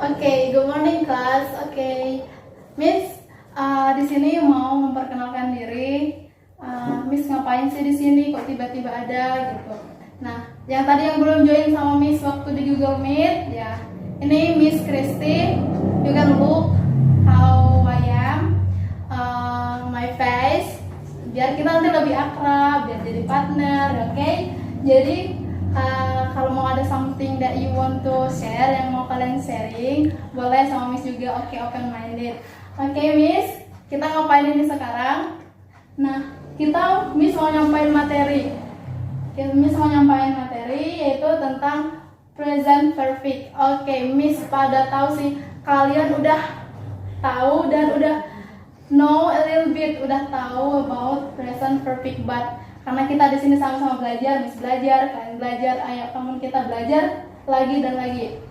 Good morning class. Miss, di sini mau memperkenalkan diri. Miss ngapain sih di sini? Kok tiba-tiba ada gitu? Nah, yang belum join sama Miss waktu di Google Meet, ya. Ini Miss Christy. You can look how I am, my face. Biar kita nanti lebih akrab, biar jadi partner, oke? Jadi kalau mau ada something that you want to share, yang mau kalian sharing, boleh sama Miss juga, open minded. Miss, kita ngapain ini sekarang? Nah, Miss mau nyampain materi. Miss mau nyampain materi yaitu tentang present perfect. Miss pada tahu sih, kalian udah tahu dan udah know a little bit, udah tahu about present perfect, but karena kita di sini sama-sama belajar, Miss belajar, kalian belajar, ayo teman kita belajar lagi dan lagi.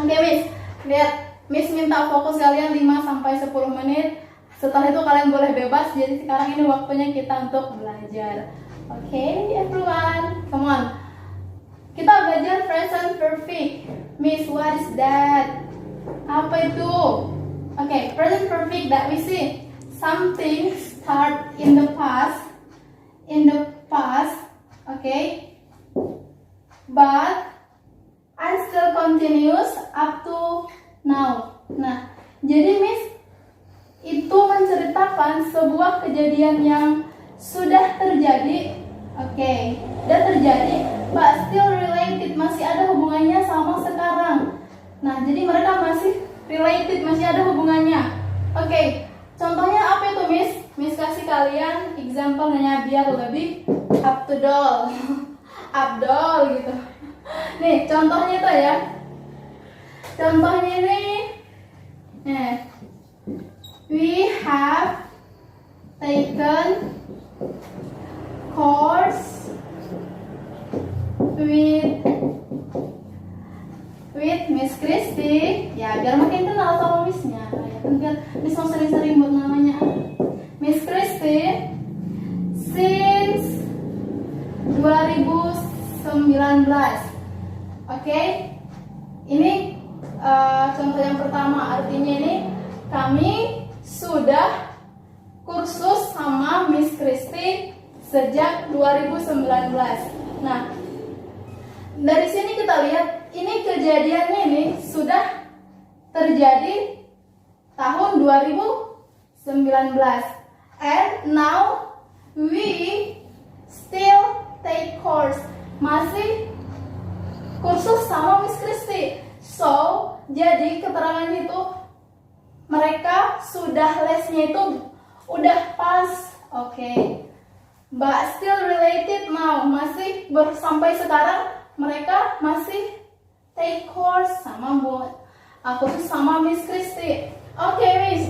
Miss, lihat, Miss minta fokus kalian 5-10 menit. Setelah itu kalian boleh bebas. Jadi sekarang ini waktunya kita untuk belajar. Everyone, come on. Kita belajar present perfect. Miss, what is that? Apa itu? Present perfect that we see something start in the past, but and still continues up to now. Nah, jadi Miss itu menceritakan sebuah kejadian yang sudah terjadi, but still related, masih ada hubungannya sama sekarang. Nah, jadi mereka masih related, masih ada hubungannya. Contohnya apa itu, Miss? Miss kasih kalian example-nya biar lebih up to doll, abdol gitu. Nih, contohnya itu ya. Contohnya ini, we have taken course with Miss Christy. Ya, biar makin kenal sama Missnya. Biar Miss mau sering-sering buat namanya Miss Christy since 2019. Ini contoh yang pertama, artinya ini kami sudah kursus sama Miss Christy sejak 2019. Nah, dari sini kita lihat ini kejadiannya ini sudah terjadi tahun 2019, and now we still take course, masih kursus sama Miss Christy. So, jadi keterangannya itu mereka sudah lesnya itu udah pas, but still related now, masih sampai sekarang mereka masih take course sama kursus sama Miss Christy. Miss,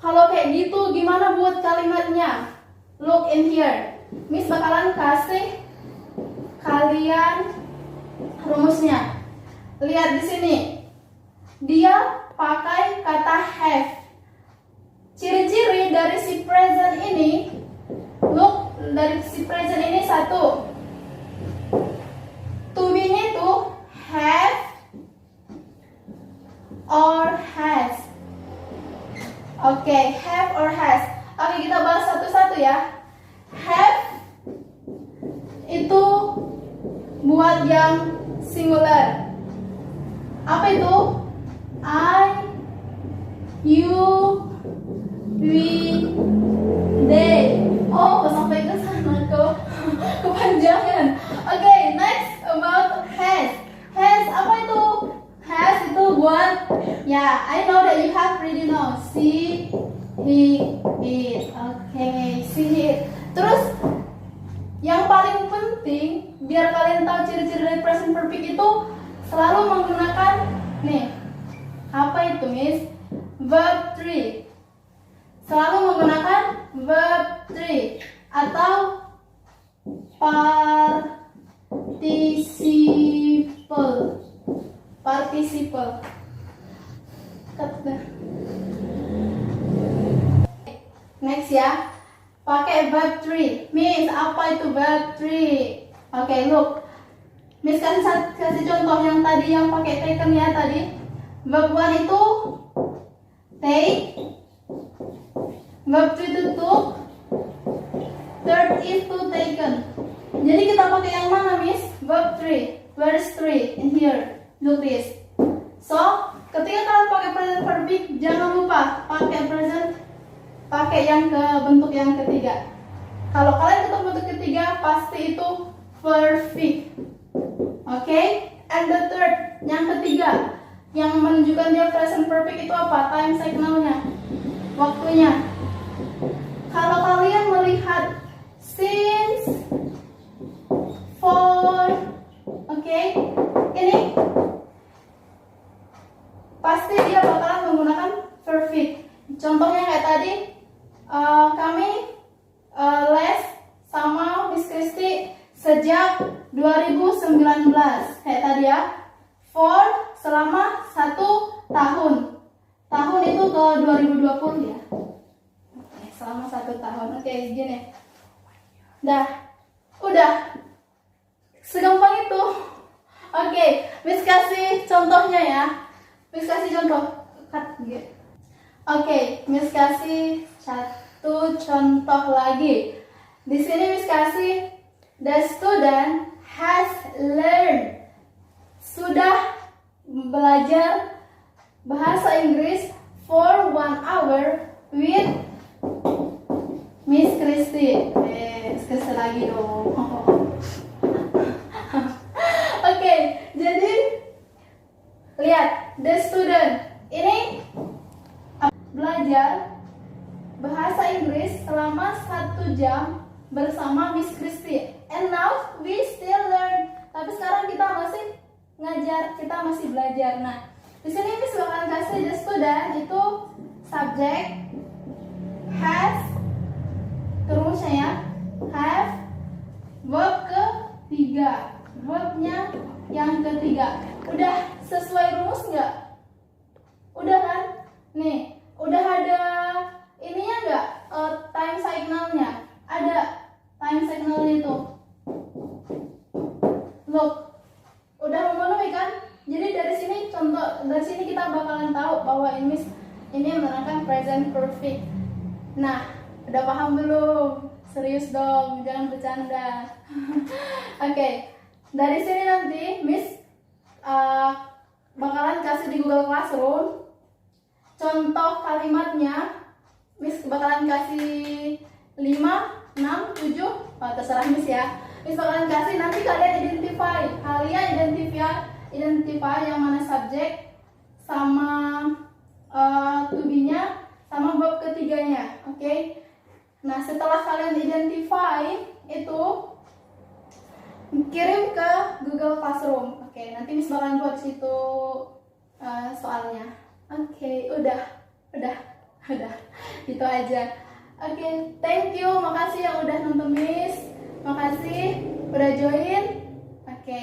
kalau kayak gitu gimana buat kalimatnya? Look in here. Miss bakalan kasih kalian rumusnya. Lihat di sini. Dia pakai kata have. Ciri-ciri dari si present ini, look, dari si present ini satu. To be-nya itu have or has. Have or has. Kita bahas satu-satu ya. Have itu buat yang singular. Apa itu? I, you, we, they. Sampai ke sana kepanjangan. Next about has. Has apa itu? Has itu buat, ya, I know that you have already know. See, he, it. See it. Terus yang paling penting biar kalian tahu ciri-ciri dari present perfect itu selalu menggunakan apa itu, Miss? Verb 3. Selalu menggunakan verb 3 atau participle. Next ya, pakai verb 3. Miss, apa itu verb 3? Look, Miss kasih contoh yang tadi yang pakai taken ya tadi. Verb 1 itu take, verb 2 itu took, third itu taken. Jadi kita pakai yang mana, Miss? Verb 3. Where is 3? In here. Look this. So, ketika kalian pakai present perfect, jangan lupa pakai yang ke bentuk yang ketiga. Kalau kalian ketemu bentuk ketiga, pasti itu perfect. Okay? And the third, yang ketiga, yang menunjukkan dia present perfect itu apa? Time signalnya, waktunya. Kalau kalian melihat since, for, okay, ini pasti dia bakalan menggunakan perfect. Contohnya kayak tadi, kami les sama Miss Kristi sejak 2019 kayak tadi ya. For selama 1 tahun. Tahun itu ke 2020 ya. Oke, selama 1 tahun. Oke, gini. Udah. Segampang itu. Oke, Miss kasih contohnya ya. Miss kasih contoh. Oke, Miss kasih satu contoh lagi. Di sini Miss kasih the student has learned. Sudah belajar bahasa Inggris for 1 hour with Miss Kristi. Miss Kristi lagi dong. Oke, jadi lihat the student ini belajar bahasa Inggris selama 1 jam bersama Miss Kristi. And now we still learn. Tapi sekarang kita masih ngajar, kita masih belajar. Nah, di sini Miss bakalan kasih the student itu subject has, terusnya ya, have, verb ketiga, verbnya yang ketiga. Udah sesuai rumus nggak? Udah kan? Nih, udah ada ininya nggak? Time signalnya. Ada time signalnya itu. Look, udah memenuhi kan? Jadi dari sini kita bakalan tahu bahwa ini menerangkan present perfect. Nah, udah paham belum? Serius dong, jangan bercanda. Oke, dari sini nanti Miss bakalan kasih di Google Classroom contoh kalimatnya. Miss bakalan kasih 5, 6, 7, terserah Miss ya. Miss bakalan kasih, nanti kalian identify yang mana subjek sama to be-nya sama verb ketiganya. Oke. Nah, setelah kalian identify itu kirim ke Google Classroom. Oke, nanti Miss bakalan buat situ soalnya. Oke, udah. Gitu aja. Oke, thank you. Makasih yang udah nonton Miss. Makasih udah join. Oke.